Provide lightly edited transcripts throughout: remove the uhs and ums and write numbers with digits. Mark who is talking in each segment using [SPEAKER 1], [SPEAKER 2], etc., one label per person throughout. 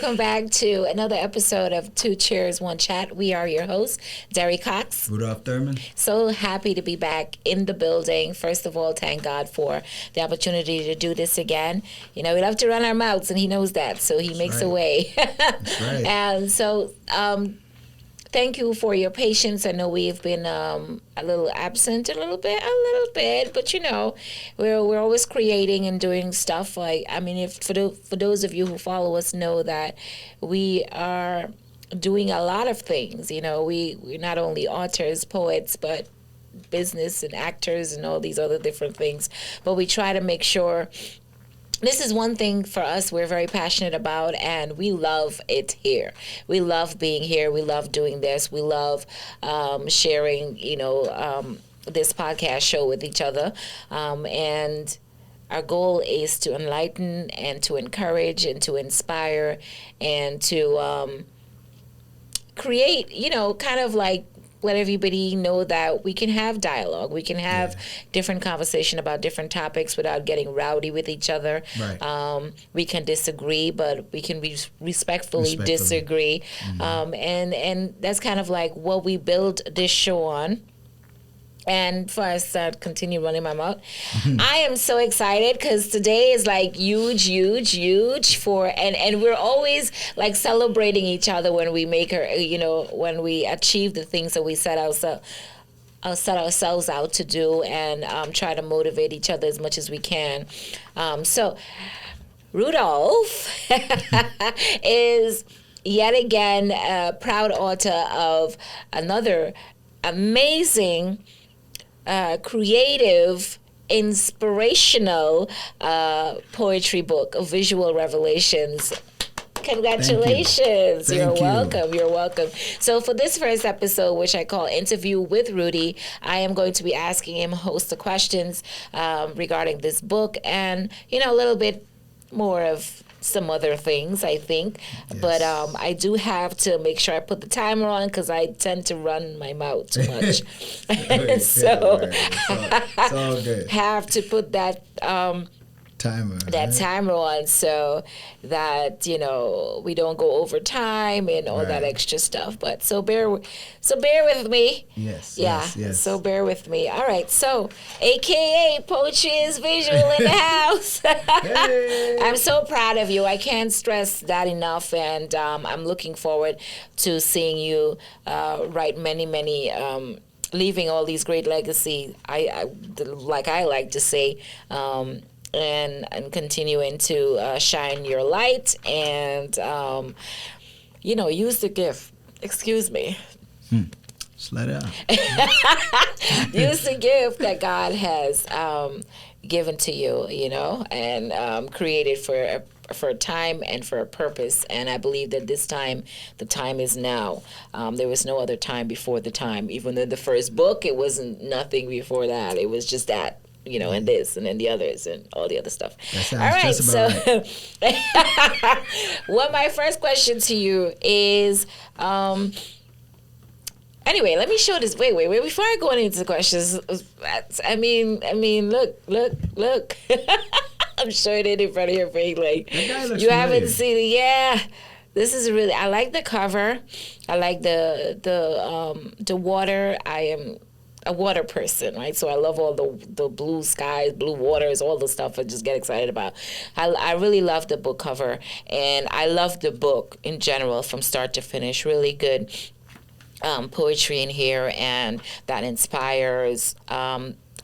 [SPEAKER 1] welcome back to another episode of Two Cheers, One Chat. We are your hosts, Derry Cox.
[SPEAKER 2] Rudolph Thurman.
[SPEAKER 1] So happy to be back in the building. First of all, thank God for the opportunity to do this again. You know, we love to run our mouths, and he knows that, so he makes a way.
[SPEAKER 2] That's right.
[SPEAKER 1] And so, thank you for your patience. I know we've been a little absent a little bit, but you know, we're always creating and doing stuff. Like, I mean, if for those of you who follow us know that we are doing a lot of things. You know, we're not only authors, poets, but business and actors and all these other different things. But we try to make sure. This is one thing for us we're very passionate about, and we love it here. We love being here. We love doing this. We love sharing, this podcast show with each other. And our goal is to enlighten and to encourage and to inspire and to create, kind of like let everybody know that we can have dialogue. We can have different conversation about different topics without getting rowdy with each other.
[SPEAKER 2] Right.
[SPEAKER 1] We can disagree, but we can respectfully disagree. Mm-hmm. And that's kind of like what we build this show on. And before I start continue running my mouth, I am so excited because today is like huge for and we're always like celebrating each other when we make when we achieve the things that we set ourselves out to do and try to motivate each other as much as we can. So Rudolph is yet again a proud author of another amazing creative, inspirational poetry book of visual revelations. Congratulations.
[SPEAKER 2] Thank you.
[SPEAKER 1] Welcome. You're welcome. So for this first episode, which I call Interview with Rudy, I am going to be asking him a host of questions regarding this book and, a little bit more of some other things, I think. Yes. But I do have to make sure I put the timer on because I tend to run my mouth too much. So
[SPEAKER 2] it's all good.
[SPEAKER 1] Have to put that timer on so that we don't go over time and all that extra stuff. But so bear with me.
[SPEAKER 2] Yes.
[SPEAKER 1] So bear with me. All right. So AKA Poetry is Visual in the house.
[SPEAKER 2] Hey.
[SPEAKER 1] I'm so proud of you. I can't stress that enough, and I'm looking forward to seeing you write many leaving all these great legacy. I like to say. And continuing to shine your light and, use the gift. Excuse me.
[SPEAKER 2] Just let it out.
[SPEAKER 1] Use the gift that God has given to you, and created for a time and for a purpose. And I believe that this time, the time is now. There was no other time before the time. Even in the first book, it wasn't nothing before that. It was just that. And this, and then the others, and all the other stuff.
[SPEAKER 2] All right, so
[SPEAKER 1] right. Well, my first question to you is, anyway, let me show this. Wait, before I go into the questions, I mean, look. I'm showing it in front of your face, like, you haven't seen it. Yeah. This is really, I like the cover. I like the water. I am a water person, right? So I love all the blue skies, blue waters, all the stuff I just get excited about. I really love the book cover, and I love the book in general from start to finish. Really good poetry in here, and that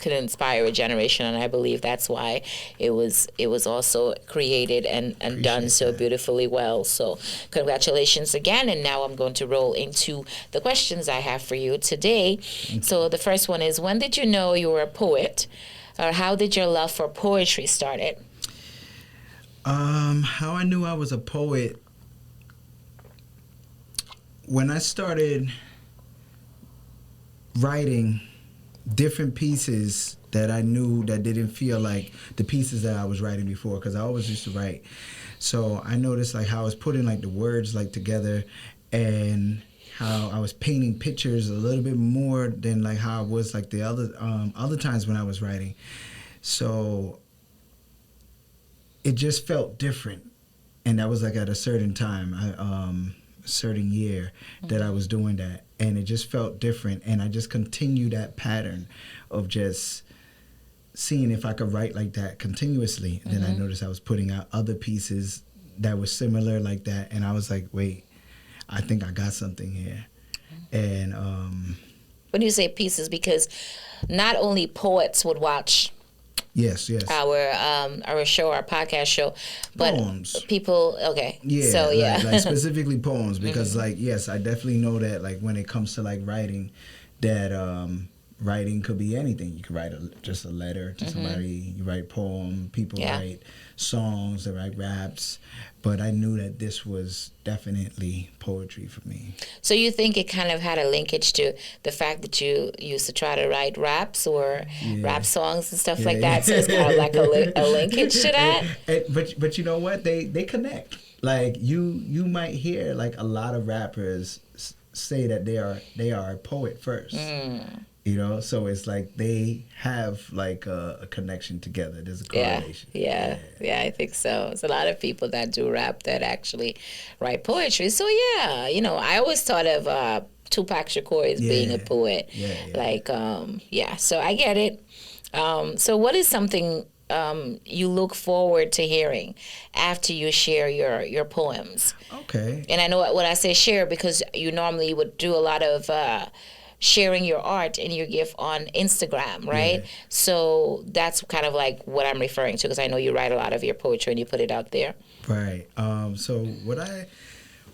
[SPEAKER 1] could inspire a generation, and I believe that's why it was also created and done so beautifully well. So congratulations again, and now I'm going to roll into the questions I have for you today. So the first one is, when did you know you were a poet, or how did your love for poetry started?
[SPEAKER 2] How I knew I was a poet, when I started writing different pieces that I knew that didn't feel like the pieces that I was writing before, because I always used to write. So I noticed like how I was putting like the words like together, and how I was painting pictures a little bit more than like how I was like the other times when I was writing. So it just felt different. and that was like at a certain time, a certain year that I was doing that, and it just felt different, and I just continued that pattern of just seeing if I could write like that continuously. And then I noticed I was putting out other pieces that were similar like that, and I was like, wait, I think I got something here. And
[SPEAKER 1] when you say pieces, because not only poets would watch
[SPEAKER 2] yes
[SPEAKER 1] our show, our podcast show, but
[SPEAKER 2] poems.
[SPEAKER 1] People, okay,
[SPEAKER 2] Yeah,
[SPEAKER 1] so yeah,
[SPEAKER 2] like specifically poems, because like, yes, I definitely know that like when it comes to like writing, that writing could be anything. You could write just a letter to somebody, you write poem, people write songs, they write raps, but I knew that this was definitely poetry for me.
[SPEAKER 1] So you think it kind of had a linkage to the fact that you used to try to write raps or rap songs and stuff like that, so it's kind of like a linkage to that?
[SPEAKER 2] But you know what, they connect. Like you might hear like a lot of rappers say that they are a poet first. You know, so it's like they have like a connection together. There's a correlation.
[SPEAKER 1] Yeah, I think so. There's a lot of people that do rap that actually write poetry. So yeah, you know, I always thought of Tupac Shakur as being a poet. Like, so I get it. So what is something you look forward to hearing after you share your poems?
[SPEAKER 2] Okay.
[SPEAKER 1] And I know when I say share, because you normally would do a lot of sharing your art and your gift on Instagram, right? Yeah. So that's kind of like what I'm referring to, because I know you write a lot of your poetry and you put it out there.
[SPEAKER 2] Right. So what I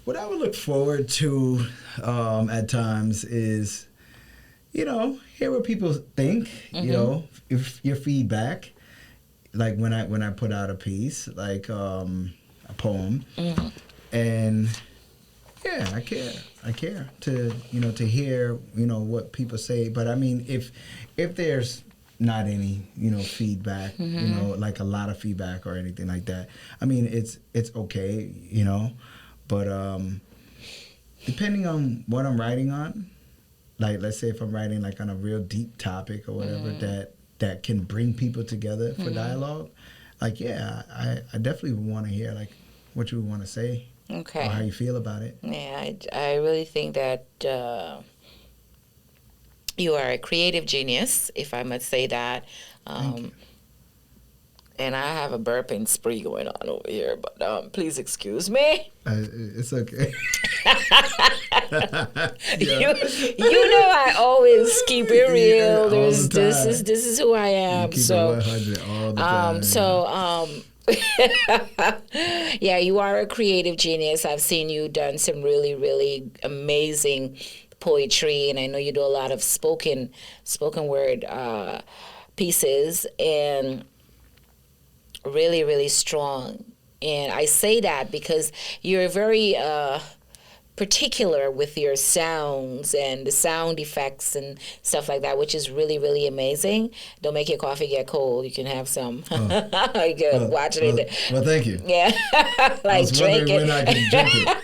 [SPEAKER 2] would look forward to at times is, you know, hear what people think. You know, if your feedback, like when I put out a piece, like a poem, and yeah, I care to, you know, to hear, you know, what people say. But I mean, if there's not any, you know, feedback, you know, like a lot of feedback or anything like that, I mean, it's okay, you know. But depending on what I'm writing on, like let's say if I'm writing like on a real deep topic or whatever that can bring people together for dialogue, like I definitely would want to hear like what you would want to say.
[SPEAKER 1] Okay.
[SPEAKER 2] Or how you feel about it.
[SPEAKER 1] Yeah, I really think that you are a creative genius, if I must say that.
[SPEAKER 2] Thank you.
[SPEAKER 1] And I have a burping spree going on over here, but please excuse me.
[SPEAKER 2] It's okay.
[SPEAKER 1] You know I always keep it real. This is who I am.
[SPEAKER 2] You keep it 100 all the time.
[SPEAKER 1] Yeah, you are a creative genius. I've seen you done some really, really amazing poetry, and I know you do a lot of spoken word pieces, and really, really strong. And I say that because you're very particular with your sounds and the sound effects and stuff like that, which is really, really amazing. Don't make your coffee get cold. You can have some. Watch it.
[SPEAKER 2] Well, thank you.
[SPEAKER 1] Yeah. Like drink it.
[SPEAKER 2] When I can drink it.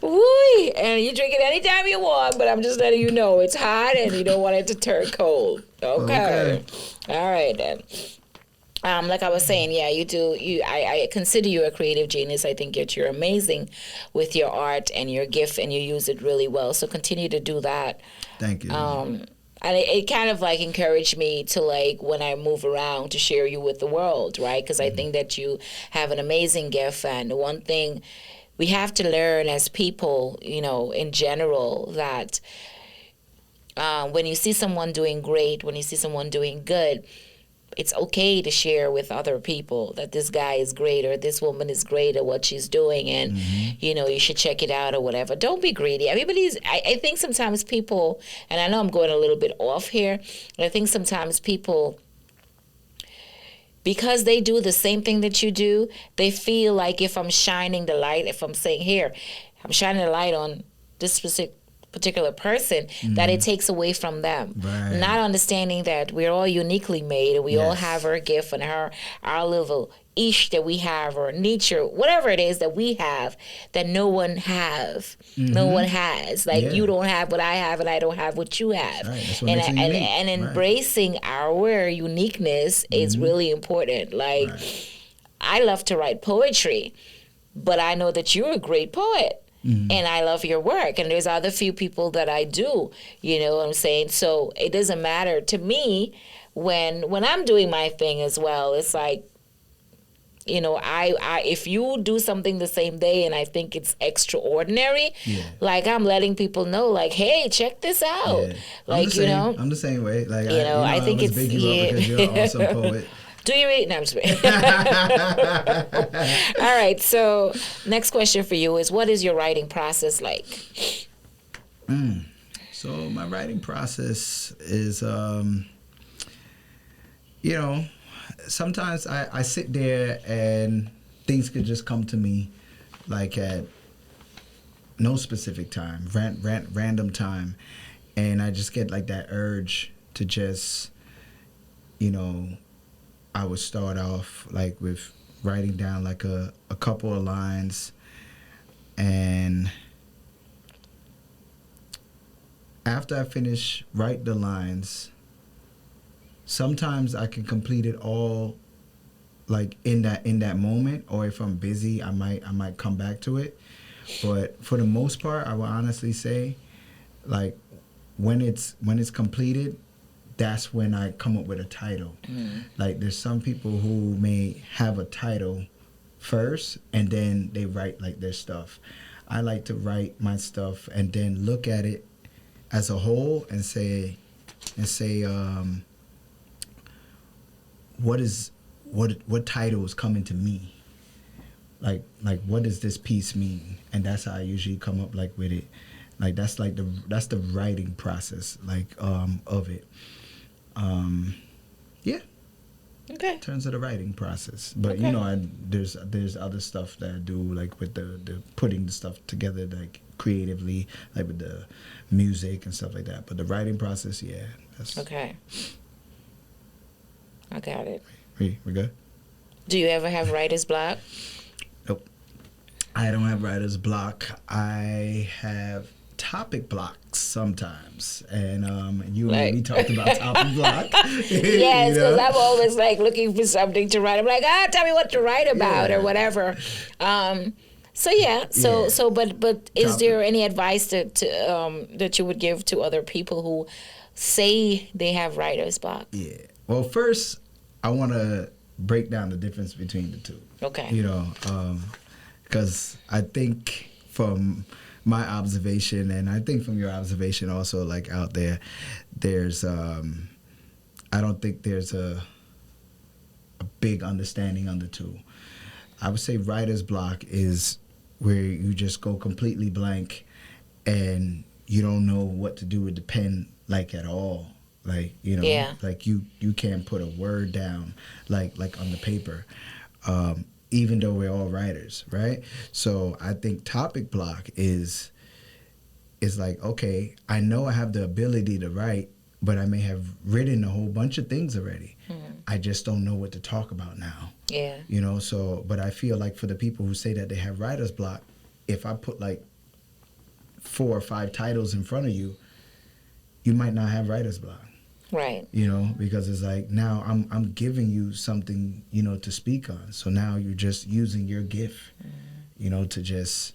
[SPEAKER 1] Woo! And you drink it anytime you want, but I'm just letting you know it's hot and you don't want it to turn cold. Okay. All right then. Like I was saying, yeah, you do. I consider you a creative genius. I think that you're amazing with your art and your gift, and you use it really well. So continue to do that.
[SPEAKER 2] Thank you.
[SPEAKER 1] And it kind of like encouraged me to, like, when I move around, to share you with the world, right? Because I think that you have an amazing gift, and one thing we have to learn as people, you know, in general, that when you see someone doing great, when you see someone doing good, it's okay to share with other people that this guy is great or this woman is great at what she's doing, and you know, you should check it out or whatever. Don't be greedy. I think sometimes people, and I know I'm going a little bit off here, but I think sometimes people, because they do the same thing that you do, they feel like if I'm shining the light, if I'm saying, here, I'm shining the light on this particular person, that it takes away from them.
[SPEAKER 2] Right.
[SPEAKER 1] Not understanding that we're all uniquely made, and we all have our gift and our little ish that we have, or niche, or whatever it is that we have that no one has. Like you don't have what I have, and I don't have what you have.
[SPEAKER 2] Right. That's what makes it unique.
[SPEAKER 1] And embracing our uniqueness is really important. Like I love to write poetry, but I know that you're a great poet. And I love your work. And there's other few people that I do, you know what I'm saying? So it doesn't matter to me when I'm doing my thing as well. It's like, you know, I if you do something the same day and I think it's extraordinary, like I'm letting people know, like, hey, check this out. Like, you know,
[SPEAKER 2] I'm the same way. Like,
[SPEAKER 1] you know, I think
[SPEAKER 2] it's
[SPEAKER 1] it's
[SPEAKER 2] big you up because you're an awesome poet.
[SPEAKER 1] Do you read? No, I'm just kidding. All right. So, next question for you is, what is your writing process like?
[SPEAKER 2] So my writing process is, you know, sometimes I sit there and things could just come to me, like at no specific time, random time, and I just get like that urge to just, you know, I would start off like with writing down like a couple of lines, and after I finish write the lines, sometimes I can complete it all like in that moment, or if I'm busy I might come back to it. But for the most part, I will honestly say, like, when it's completed, that's when I come up with a title. Like, there's some people who may have a title first and then they write like their stuff. I like to write my stuff and then look at it as a whole and say what title is coming to me, like what does this piece mean? And that's how I usually come up like with it. Like, that's the writing process, like, of it. Yeah.
[SPEAKER 1] Okay.
[SPEAKER 2] In terms of the writing process, but you know, there's other stuff that I do, like with the putting the stuff together, like creatively, like with the music and stuff like that. But the writing process, yeah. That's
[SPEAKER 1] Okay. I got it.
[SPEAKER 2] We're good.
[SPEAKER 1] Do you ever have writer's block?
[SPEAKER 2] Nope. I don't have writer's block. I have topic blocks sometimes, and you and me talked about topic block.
[SPEAKER 1] Yes, because I'm always like looking for something to write. I'm like, tell me what to write about or whatever. So but is there any advice that you would give to other people who say they have writer's block?
[SPEAKER 2] Yeah. Well, first I want to break down the difference between the two.
[SPEAKER 1] Okay.
[SPEAKER 2] You know, because I think from my observation, and I think from your observation also, like out there, there's I don't think there's a big understanding on the two. I would say writer's block is where you just go completely blank and you don't know what to do with the pen, like, at all. Like, you know, like you can't put a word down like on the paper. Even though we're all writers, right? So I think topic block is like, okay, I know I have the ability to write, but I may have written a whole bunch of things already. I just don't know what to talk about now.
[SPEAKER 1] Yeah.
[SPEAKER 2] You know, so, but I feel like for the people who say that they have writer's block, if I put like 4 or 5 titles in front of you, you might not have writer's block.
[SPEAKER 1] Right.
[SPEAKER 2] You know, because it's like, now I'm giving you something, you know, to speak on. So now you're just using your gift, you know, to just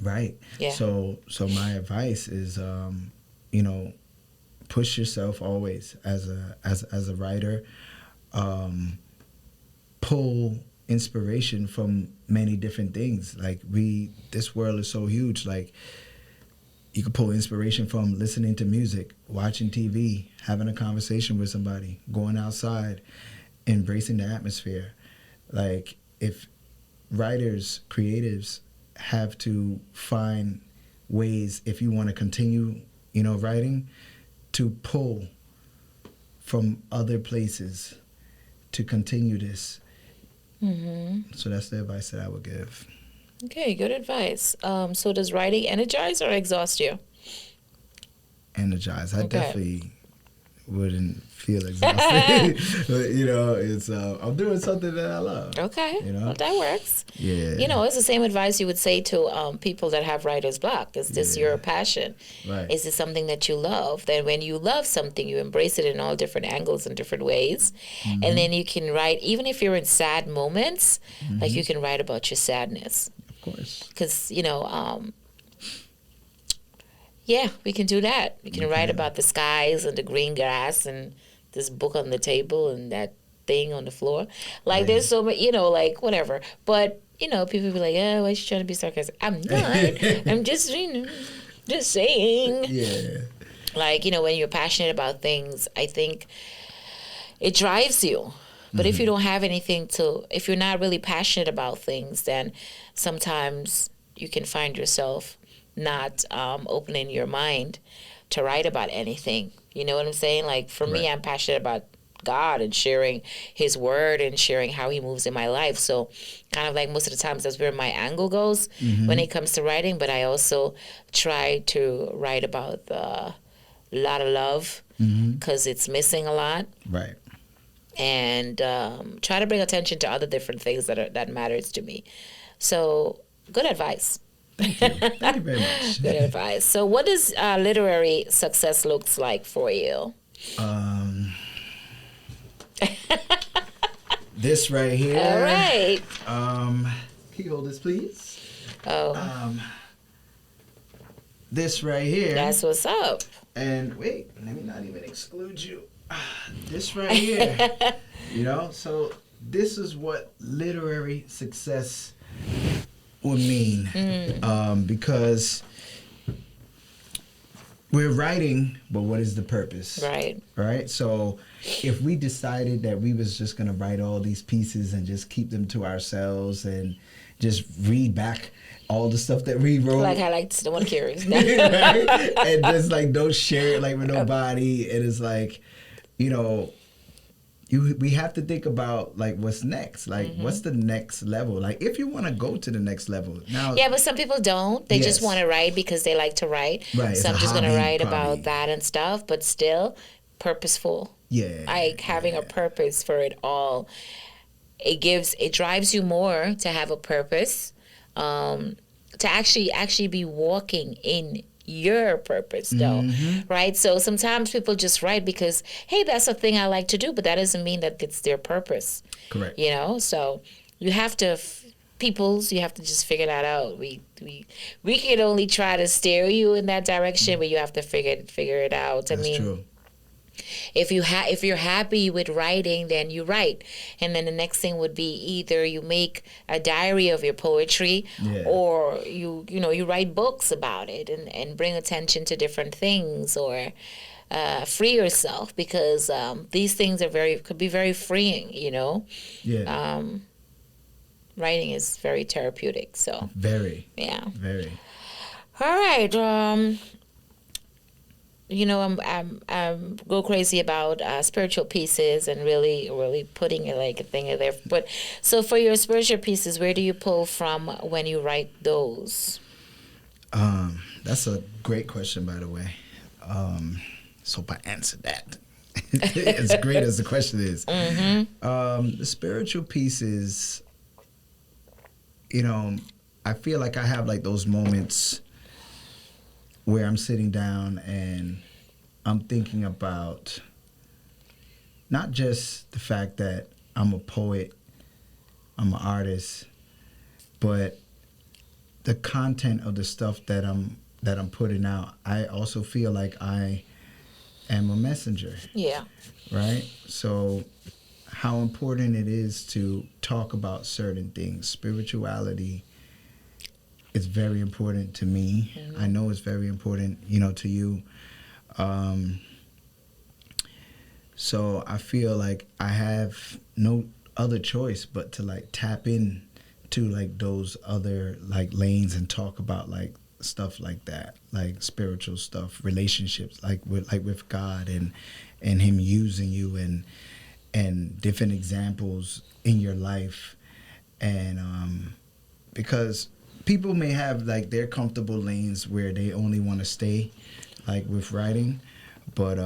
[SPEAKER 2] write. Yeah. So my advice is, you know, push yourself always as a writer. Pull inspiration from many different things. Like, this world is so huge. Like, you can pull inspiration from listening to music, watching TV, having a conversation with somebody, going outside, embracing the atmosphere. Like, if writers, creatives have to find ways, if you want to continue, you know, writing, to pull from other places to continue this. So that's the advice that I would give.
[SPEAKER 1] Okay, good advice. So does writing energize or exhaust you?
[SPEAKER 2] Energize. I definitely wouldn't feel exhausted. But, you know, it's I'm doing something that I love.
[SPEAKER 1] Okay.
[SPEAKER 2] You know?
[SPEAKER 1] Well, that works.
[SPEAKER 2] Yeah.
[SPEAKER 1] You know, it's the same advice you would say to people that have writer's block. Is this
[SPEAKER 2] Yeah.
[SPEAKER 1] your passion?
[SPEAKER 2] Right.
[SPEAKER 1] Is this something that you love? Then when you love something, you embrace it in all different angles and different ways.
[SPEAKER 2] Mm-hmm.
[SPEAKER 1] And then you can write, even if you're in sad moments, like you can write about your sadness.
[SPEAKER 2] Of course.
[SPEAKER 1] Because, you know, yeah, we can do that. We can write about the skies and the green grass and this book on the table and that thing on the floor. Like, there's so many, you know, like, whatever. But, you know, people be like, oh, why is she trying to be sarcastic? I'm not. I'm just, you know, just saying.
[SPEAKER 2] Yeah.
[SPEAKER 1] Like, you know, when you're passionate about things, I think it drives you. But if you don't have anything to, if you're not really passionate about things, then sometimes you can find yourself not opening your mind to write about anything. You know what I'm saying? Like, for me, I'm passionate about God and sharing his word and sharing how he moves in my life. So kind of like most of the times that's where my angle goes when it comes to writing. But I also try to write about a lot of love because it's missing a lot.
[SPEAKER 2] Right.
[SPEAKER 1] And try to bring attention to other different things that matters to me. So good advice.
[SPEAKER 2] Thank you. Thank you very much.
[SPEAKER 1] Good advice. So what does literary success looks like for you?
[SPEAKER 2] This right here.
[SPEAKER 1] All right.
[SPEAKER 2] Can you hold this, please?
[SPEAKER 1] Oh,
[SPEAKER 2] This right here.
[SPEAKER 1] that's what's up.
[SPEAKER 2] And wait, let me not even exclude you. This right here. You know, so this is what literary success would mean. Because we're writing, but what is the purpose?
[SPEAKER 1] Right.
[SPEAKER 2] Right? So if we decided that we was just going to write all these pieces and just keep them to ourselves and just read back all the stuff that we wrote.
[SPEAKER 1] Like I like the one curious.
[SPEAKER 2] Right? And just like don't share it like with nobody. And it's like, you know, we have to think about like what's next. Like what's the next level? Like if you want to go to the next level. Now
[SPEAKER 1] Yeah, but some people don't. They just
[SPEAKER 2] Yes.
[SPEAKER 1] want to write because they like to write.
[SPEAKER 2] Right,
[SPEAKER 1] So
[SPEAKER 2] it's
[SPEAKER 1] I'm
[SPEAKER 2] a
[SPEAKER 1] just going to
[SPEAKER 2] hobby,
[SPEAKER 1] write
[SPEAKER 2] probably.
[SPEAKER 1] about that and stuff, but still purposeful.
[SPEAKER 2] Yeah.
[SPEAKER 1] Like having a purpose for it all. It drives you more to have a purpose, to actually be walking in your purpose though, right? So sometimes people just write because, hey, that's a thing I like to do, but that doesn't mean that it's their purpose.
[SPEAKER 2] Correct.
[SPEAKER 1] You know, so you have to you have to just figure that out. We can only try to steer you in that direction, but you have to figure it out.
[SPEAKER 2] That's true.
[SPEAKER 1] If you're happy with writing, then you write, and then the next thing would be either you make a diary of your poetry, or you write books about it and bring attention to different things, or free yourself because these things could be very freeing. You know, writing is very therapeutic. So
[SPEAKER 2] Very.
[SPEAKER 1] yeah.
[SPEAKER 2] Very.
[SPEAKER 1] All right. You know, I'm go crazy about spiritual pieces and really putting it like a thing in there. But so for your spiritual pieces, where do you pull from when you write those?
[SPEAKER 2] That's a great question, by the way. So if I answered that, as great as the question is, the spiritual pieces, you know, I feel like I have like those moments where I'm sitting down and I'm thinking about not just the fact that I'm a poet, I'm an artist, but the content of the stuff that I'm putting out. I also feel like I am a messenger.
[SPEAKER 1] Yeah.
[SPEAKER 2] Right? So how important it is to talk about certain things. Spirituality is very important to me. I know it's very important, you know, to you. So I feel like I have no other choice but to like tap in to like those other like lanes and talk about like stuff like that, like spiritual stuff, relationships, like with God and Him using you and different examples in your life, and because people may have like their comfortable lanes where they only want to stay, like with writing, but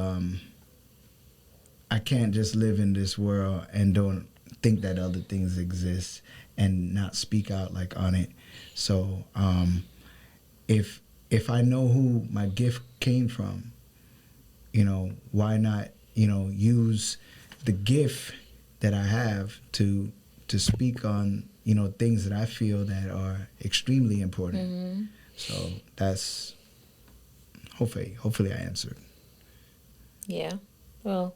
[SPEAKER 2] I can't just live in this world and don't think that other things exist and not speak out like on it. So if I know who my gift came from, why not, use the gift that I have to speak on, things that I feel that are extremely important. Mm-hmm. So that's hopefully I answered.
[SPEAKER 1] Yeah. Well,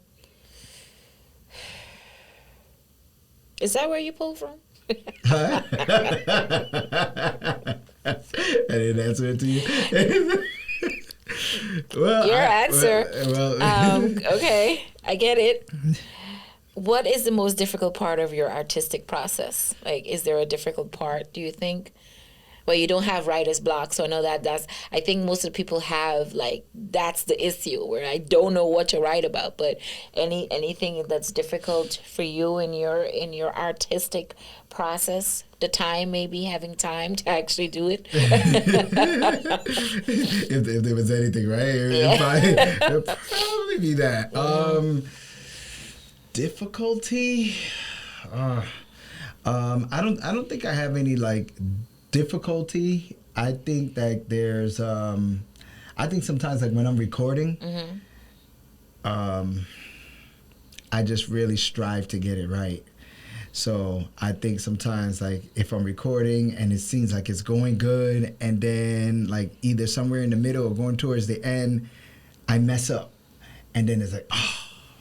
[SPEAKER 1] is that where you pull from?
[SPEAKER 2] Huh? I didn't answer it to you. Well,
[SPEAKER 1] your answer. Okay, I get it. What is the most difficult part of your artistic process? Like, is there a difficult part, do you think? Well, you don't have writer's block, so I know I think most of the people have, like, that's the issue, where I don't know what to write about. But anything that's difficult for you in your artistic process, the time, maybe having time to actually do it.
[SPEAKER 2] if there was anything, right? It'd probably be that. Difficulty. I don't think I have any like difficulty. I think that there's I think sometimes like when I'm recording, I just really strive to get it right. So I think sometimes like if I'm recording and it seems like it's going good and then like either somewhere in the middle or going towards the end, I mess up. And then it's like,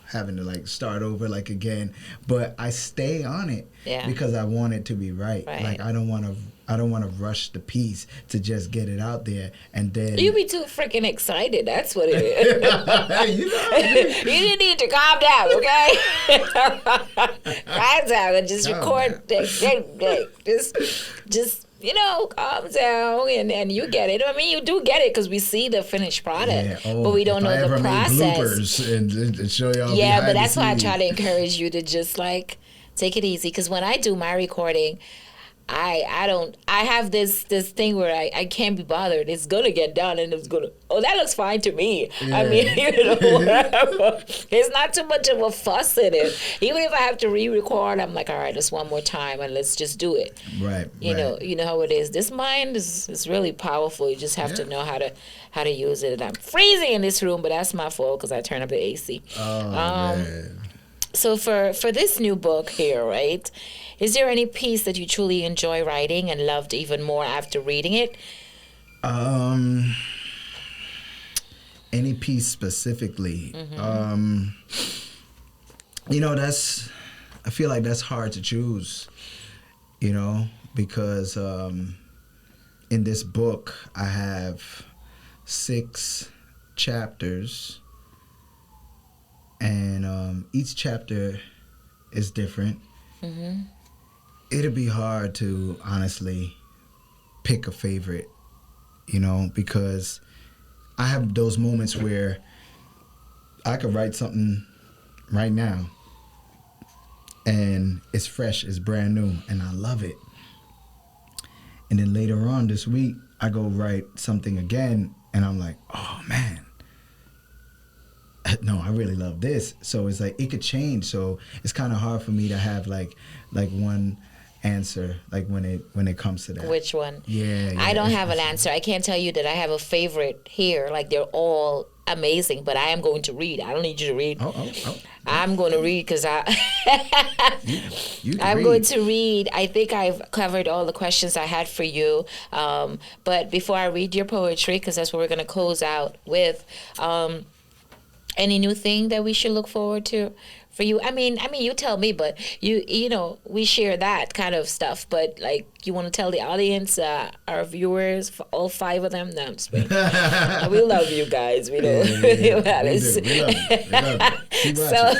[SPEAKER 2] having to like start over like again. But I stay on it because I want it to be right. Like I don't want to rush the piece to just get it out there and then
[SPEAKER 1] you be too freaking excited. That's what it is. You need to calm down, okay? Calm down and just record. Just calm down and you get it. I mean, you do get it because we see the finished product, but we don't know the process.
[SPEAKER 2] And show y'all.
[SPEAKER 1] Yeah, but that's why I try to encourage you to just like take it easy. Because when I do my recording, I have this thing where I can't be bothered. It's gonna get done and it's gonna. Oh, that looks fine to me. Yeah. I mean, whatever. There's not too much of a fuss in it. Even if I have to re-record, I'm like, all right, just one more time and let's just do it.
[SPEAKER 2] Right.
[SPEAKER 1] You know how it is. This mind is really powerful. You just have to know how to use it. And I'm freezing in this room, but that's my fault because I turn up the AC.
[SPEAKER 2] Oh man.
[SPEAKER 1] So for this new book here, right? Is there any piece that you truly enjoy writing and loved even more after reading it?
[SPEAKER 2] Any piece specifically? I feel like that's hard to choose, because in this book I have 6 chapters, and each chapter is different. It'd be hard to honestly pick a favorite, because I have those moments where I could write something right now and it's fresh, it's brand new, and I love it. And then later on this week, I go write something again and I'm like, oh man, no, I really love this. So it's like it could change. So it's kind of hard for me to have like one answer like when it comes to that.
[SPEAKER 1] Which one?
[SPEAKER 2] Yeah.
[SPEAKER 1] I don't have an answer. I can't tell you that I have a favorite here. Like they're all amazing, but I am going to read. I don't need you to read. I'm going to read because I'm going to read. I think I've covered all the questions I had for you. But before I read your poetry, because that's what we're going to close out with, any new thing that we should look forward to for you? I mean, you tell me, but we share that kind of stuff. But like, you want to tell the audience, our viewers, for all 5 of them? No, I'm just kidding. We love you guys. We do. We love you. So,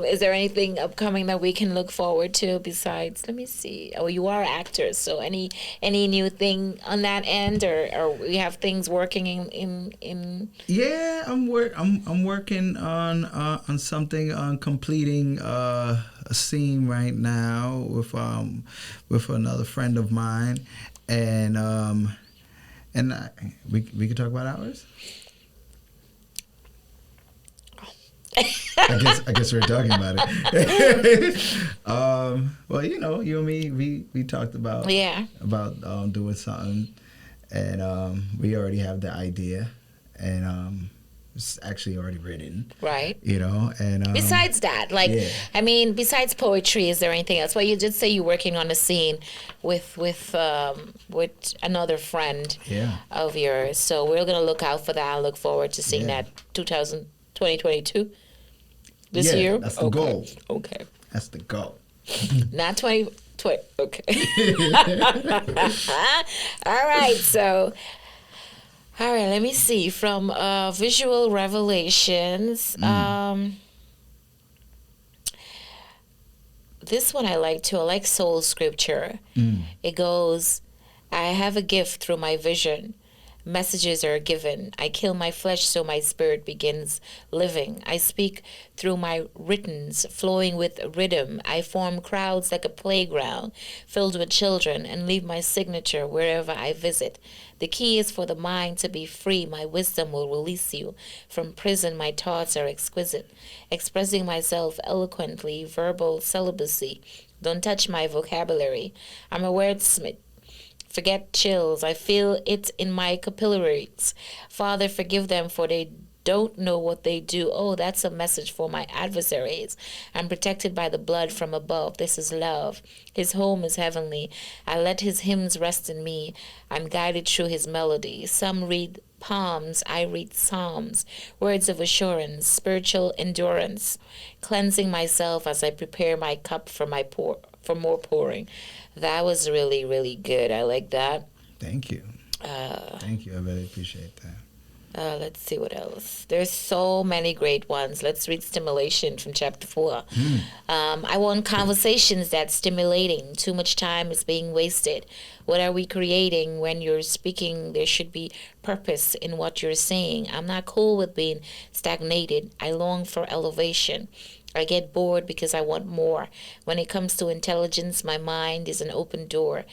[SPEAKER 1] is there anything upcoming that we can look forward to besides? Let me see. Oh, you are actors. So any new thing on that end, or we have things working in?
[SPEAKER 2] Yeah, I'm working on something, on completing a scene right now with another friend of mine, and we could talk about ours. I guess we're talking about it. Well, you and me, we talked about doing something, and we already have the idea, and it's actually already written.
[SPEAKER 1] Right.
[SPEAKER 2] And
[SPEAKER 1] besides that, besides poetry, is there anything else? Well, you did say you're working on a scene with another friend of yours. So we're gonna look out for that. I look forward to seeing that 2022 this year.
[SPEAKER 2] That's the goal.
[SPEAKER 1] Okay.
[SPEAKER 2] That's the goal.
[SPEAKER 1] Not 2020. Okay. All right. So. All right, let me see. From Visual Revelations, this one I like too. I like Soul Scripture. It goes, I have a gift through my vision. Messages are given. I kill my flesh so my spirit begins living. I speak through my writtens, flowing with rhythm. I form crowds like a playground filled with children and leave my signature wherever I visit. The key is for the mind to be free. My wisdom will release you from prison. My thoughts are exquisite. Expressing myself eloquently, verbal celibacy. Don't touch my vocabulary. I'm a wordsmith. Forget chills. I feel it in my capillaries. Father, forgive them, for they don't know what they do. Oh, that's a message for my adversaries. I'm protected by the blood from above. This is love. His home is heavenly. I let his hymns rest in me. I'm guided through his melody. Some read palms, I read psalms, words of assurance, spiritual endurance, cleansing myself as I prepare my cup for more pouring. That was really, really good. I like that.
[SPEAKER 2] Thank you. Thank you. I really appreciate that.
[SPEAKER 1] Let's see what else. There's so many great ones. Let's read Stimulation from chapter 4. I want conversations that's stimulating. Too much time is being wasted. What are we creating? When you're speaking, there should be purpose in what you're saying. I'm not cool with being stagnated. I long for elevation. I get bored because I want more. When it comes to intelligence, my mind is an open door.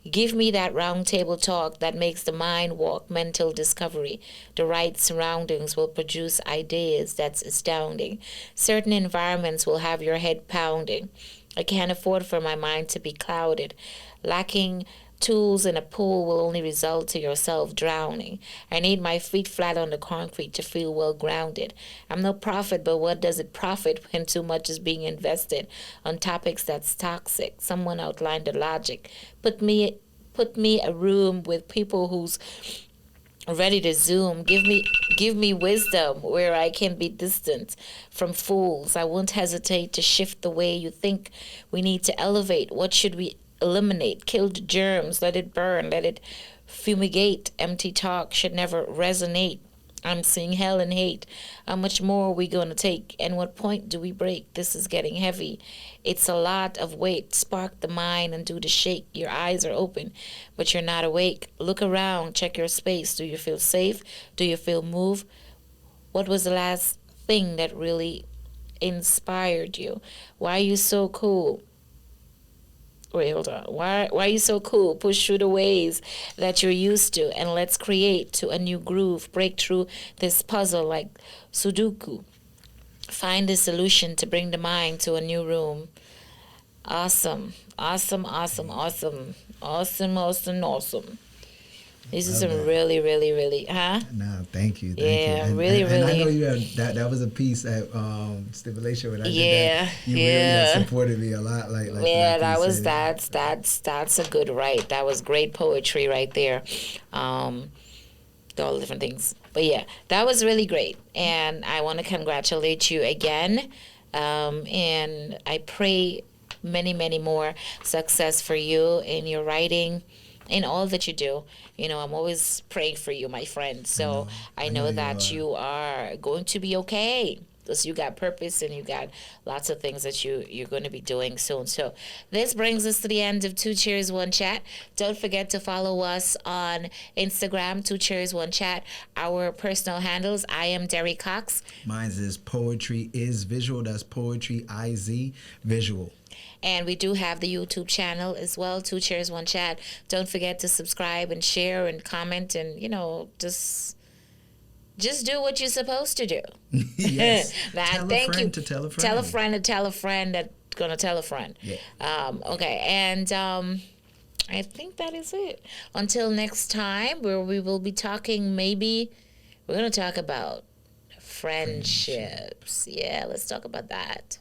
[SPEAKER 1] Give me that round table talk that makes the mind walk, mental discovery. The right surroundings will produce ideas that's astounding. Certain environments will have your head pounding. I can't afford for my mind to be clouded. Lacking tools in a pool will only result to yourself drowning. I need my feet flat on the concrete to feel well grounded. I'm no prophet, but what does it profit when too much is being invested on topics that's toxic? Someone outlined the logic. Put me a room with people who's ready to zoom. Give me wisdom where I can be distant from fools. I won't hesitate to shift the way you think. We need to elevate. What should we eliminate? Killed germs, let it burn, let it fumigate. Empty talk should never resonate. I'm seeing hell and hate. How much more are we going to take? And what point do we break? This is getting heavy. It's a lot of weight. Spark the mind and do the shake. Your eyes are open, but you're not awake. Look around. Check your space. Do you feel safe? Do you feel moved? What was the last thing that really inspired you? Why are you so cool? Wait, hold on. Why are you so cool? Push through the ways that you're used to, and let's create to a new groove. Break through this puzzle like Sudoku. Find the solution to bring the mind to a new room. Awesome. Awesome, awesome, awesome. Awesome, awesome, awesome. This is some really, really, really, huh?
[SPEAKER 2] No, thank you.
[SPEAKER 1] Yeah,
[SPEAKER 2] you.
[SPEAKER 1] Really.
[SPEAKER 2] And I know you have that was a piece at Stimulation when I did that. You really supported me a lot. Like
[SPEAKER 1] that's a good write. That was great poetry right there. All the different things. But yeah, that was really great. And I want to congratulate you again. And I pray many, many more success for you in your writing, in all that you do. I'm always praying for you, my friend. So I know that you are going to be okay. Because you got purpose and you got lots of things that you're going to be doing soon. So this brings us to the end of Two Cheers, One Chat. Don't forget to follow us on Instagram, Two Cheers, One Chat. Our personal handles, I am Derry Cox.
[SPEAKER 2] Mine is Poetry is Visual. That's Poetry IZ Visual.
[SPEAKER 1] And we do have the YouTube channel as well, Two Cheers, One Chat. Don't forget to subscribe and share and comment and, just just do what you're supposed to do.
[SPEAKER 2] Yes.
[SPEAKER 1] Now,
[SPEAKER 2] Tell a
[SPEAKER 1] thank
[SPEAKER 2] friend
[SPEAKER 1] you.
[SPEAKER 2] to tell a friend.
[SPEAKER 1] Tell a friend to tell a friend that's gonna tell a friend.
[SPEAKER 2] Yeah.
[SPEAKER 1] Okay, and I think that is it. Until next time, where we will be talking, maybe we're gonna talk about friendships. Yeah, let's talk about that.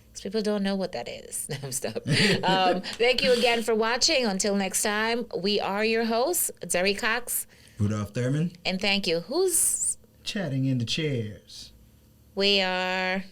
[SPEAKER 1] Because people don't know what that is. No, stop. Thank you again for watching. Until next time, we are your hosts, Derry Cox.
[SPEAKER 2] Rudolph Thurman.
[SPEAKER 1] And thank you. Who's
[SPEAKER 2] Chatting in the chairs.
[SPEAKER 1] we are?